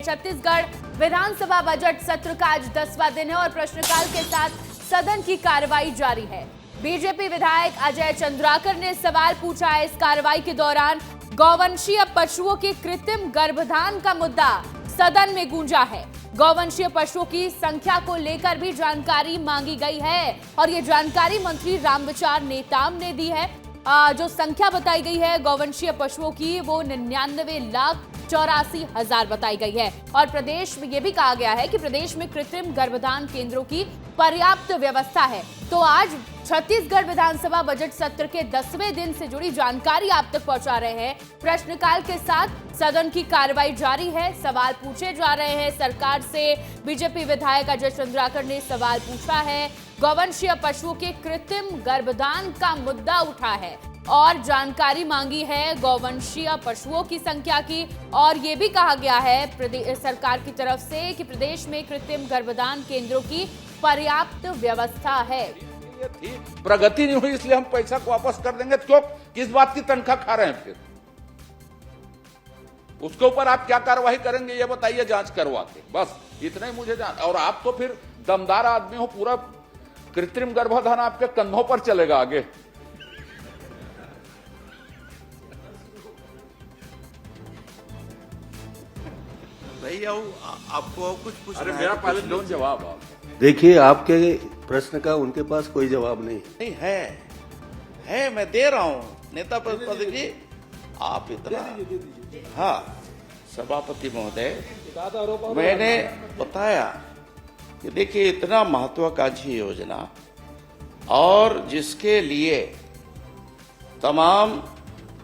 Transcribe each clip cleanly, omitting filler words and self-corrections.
छत्तीसगढ़ विधानसभा budget सत्र का आज 10वां दिन है और प्रश्नकाल के साथ सदन की कार्रवाई जारी है। बीजेपी विधायक अजय चंद्राकर ने सवाल पूछा है। इस कार्रवाई के दौरान गौवंशीय पशुओं के कृत्रिम गर्भधान का मुद्दा सदन में गूंजा है। गौवंशीय पशुओं की संख्या को लेकर भी जानकारी मांगी गई है और ये जानकारी मंत्री रामविचार नेताम ने दी है। जो संख्या बताई गई है गौवंशीय पशुओं की वो 99,84,000 बताई गई है और प्रदेश में ये भी कहा गया है कि प्रदेश में कृत्रिम गर्भधान केंद्रों की पर्याप्त व्यवस्था है। तो आज छत्तीसगढ़ विधानसभा बजट सत्र के 10वें दिन से जुड़ी जानकारी आप तक पहुंचा रहे हैं। प्रश्नकाल के साथ सदन की कार्रवाई जारी है, सवाल पूछे जा रहे हैं सरकार से। बीजेपी विधायक अजय चंद्राकर ने सवाल पूछा है, गौवंशीय पशुओं के कृत्रिम गर्भधान का मुद्दा उठा है और जानकारी मांगी है गौवंशीय पशुओं की संख्या की। और ये भी कहा गया है सरकार की तरफ से कि प्रदेश में कृत्रिम गर्भधान केंद्रों की पर्याप्त व्यवस्था है। थी प्रगति नहीं हुई इसलिए हम पैसा को वापस कर देंगे। क्यों, किस बात की तनख्वाह खा रहे हैं? फिर उसके ऊपर आप क्या कार्रवाई करेंगे ये बताइए, जांच करवा के। बस इतना ही मुझे जान। और आप तो फिर दमदार आदमी हो, पूरा कृत्रिम गर्भधान आपके कंधों पर चलेगा आगे। भैया आपको कुछ पूछना? अरे मेरा पहले दो जवाब आप देखिए, आपके प्रश्न का उनके पास कोई जवाब नहीं है मैं दे रहा हूँ नेता प्रतिपक्ष जी, आप इतना। हाँ सभापति महोदय, मैंने बताया कि देखिए इतना महत्वाकांक्षी योजना और जिसके लिए तमाम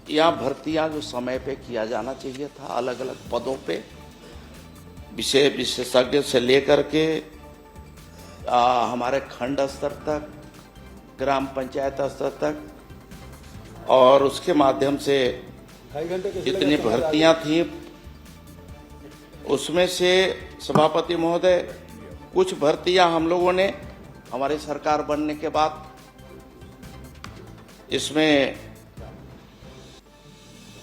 यहाँ भर्तियां जो समय पे किया जाना चाहिए था, अलग अलग पदों पे विशेषज्ञ से लेकर के हमारे खंड स्तर तक, ग्राम पंचायत स्तर तक, और उसके माध्यम से जितनी भर्तियां थी उसमें से सभापति महोदय कुछ भर्तियां हम लोगों ने हमारी सरकार बनने के बाद इसमें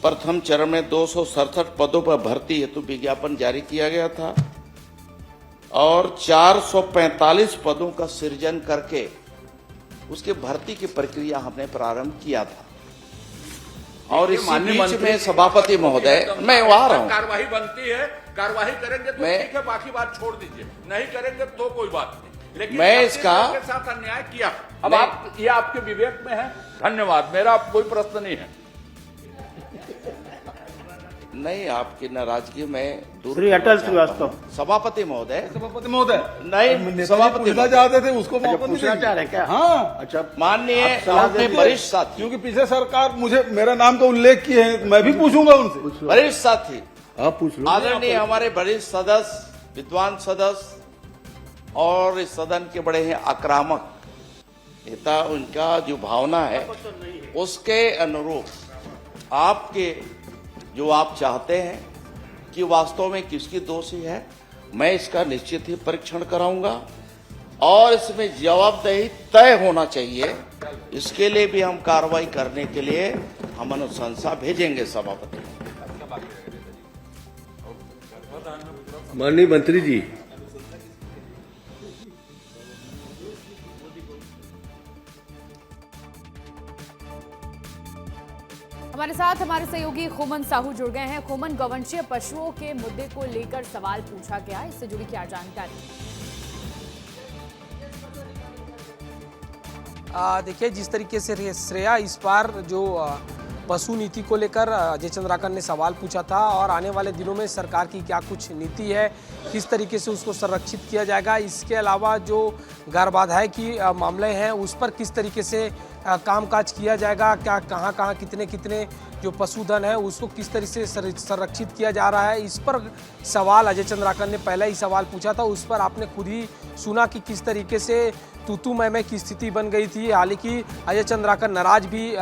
प्रथम चरण में 267 पदों पर भर्ती हेतु विज्ञापन जारी किया गया था और 445 पदों का सृजन करके उसके भर्ती की प्रक्रिया हमने प्रारंभ किया था। और इसी बीच में सभापति महोदय, मैं वहां रहा हूं, कार्रवाई बनती है, कार्रवाई करेंगे तो ठीक है, बाकी बात छोड़ दीजिए, नहीं करेंगे तो कोई बात नहीं। लेकिन मैं इसका के साथ अन्याय किया। अब आप ये आपके विवेक में है, धन्यवाद, मेरा कोई प्रश्न नहीं है। नहीं, आपकी नाराजगी में दूर। श्री अटल श्रीवास्तव। सभापति महोदय नहीं, सभापति चाहते थे उसको पूछना चाह रहे क्या? हाँ, अच्छा, माननीय अपने वरिष्ठ साथी, क्योंकि पीछे सरकार मुझे मेरा नाम का उल्लेख किए हैं, मैं भी पूछूंगा उनसे। वरिष्ठ साथी आप पूछ लो। आदरणीय हमारे वरिष्ठ सदस्य, विद्वान सदस्य और इस सदन के बड़े हैं आक्रामक नेता, उनका जो भावना है उसके अनुरूप आपके जो आप चाहते हैं कि वास्तव में किसकी दोषी है, मैं इसका निश्चित ही परीक्षण कराऊंगा और इसमें जवाबदेही तय होना चाहिए। इसके लिए भी हम कार्रवाई करने के लिए हम अनुशंसा भेजेंगे सभापति। माननीय मंत्री जी, हमारे साथ हमारे सहयोगी खोमन साहू जुड़ गए हैं। खोमन, गौवंशीय पशुओं के मुद्दे को लेकर सवाल पूछा गया, इससे जुड़ी क्या जानकारी? देखिए, जिस तरीके से श्रेया इस बार जो पशु नीति को लेकर अजय चंद्राकर ने सवाल पूछा था और आने वाले दिनों में सरकार की क्या कुछ नीति है, किस तरीके से उसको संरक्षित किया जाएगा, इसके अलावा जो गर्भाधान की मामले हैं उस पर किस तरीके से कामकाज किया जाएगा, क्या कहाँ कितने जो पशुधन है उसको किस तरह से संरक्षित किया जा रहा है, इस पर सवाल अजय चंद्राकर ने पहले ही सवाल पूछा था। उस पर आपने खुद ही सुना कि किस तरीके से तू मैं की स्थिति बन गई थी। हालांकि अजय चंद्राकर नाराज भी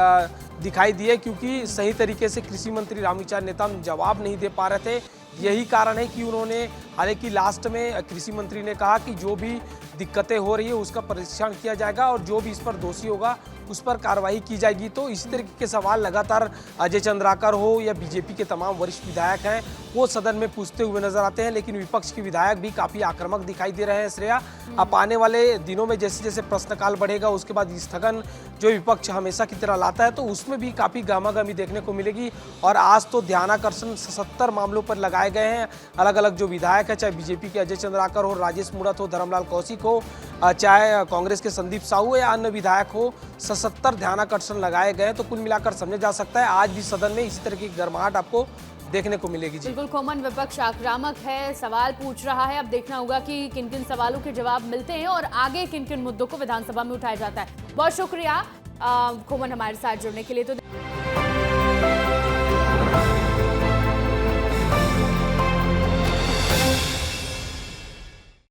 दिखाई दिए क्योंकि सही तरीके से कृषि मंत्री रामविचार नेताम जवाब नहीं दे पा रहे थे। यही कारण है कि उन्होंने, हालांकि लास्ट में कृषि मंत्री ने कहा कि जो भी दिक्कतें हो रही है उसका परीक्षण किया जाएगा और जो भी इस पर दोषी होगा उस पर कार्रवाई की जाएगी। तो इसी तरीके के सवाल लगातार अजय चंद्राकर हो या बीजेपी के तमाम वरिष्ठ विधायक हैं वो सदन में पूछते हुए नजर आते हैं। लेकिन विपक्ष के विधायक भी काफी आक्रामक दिखाई दे रहे हैं श्रेया। अब आने वाले दिनों में जैसे जैसे प्रश्नकाल बढ़ेगा, उसके बाद स्थगन जो विपक्ष हमेशा की तरह लाता है, तो उसमें भी काफी गहमागहमी देखने को मिलेगी। और आज तो ध्यानाकर्षण 77 मामलों पर लगाए गए हैं। अलग अलग जो विधायक है, चाहे बीजेपी के अजय चंद्राकर हो, राजेश मूणत हो, धर्मलाल कौशिक हो, चाहे कांग्रेस के संदीप साहू या अन्य विधायक हो, 77 ध्यानाकर्षण लगाए गए। तो कुल मिलाकर समझा जा सकता है आज भी सदन में इसी तरह की गर्माहट आपको देखने को मिलेगी। जी बिल्कुल कोमन, विपक्ष आक्रामक है, सवाल पूछ रहा है। अब देखना होगा कि किन किन सवालों के जवाब मिलते हैं और आगे किन किन मुद्दों को विधानसभा में उठाया जाता है। बहुत शुक्रिया कोमन हमारे साथ जुड़ने के लिए। तो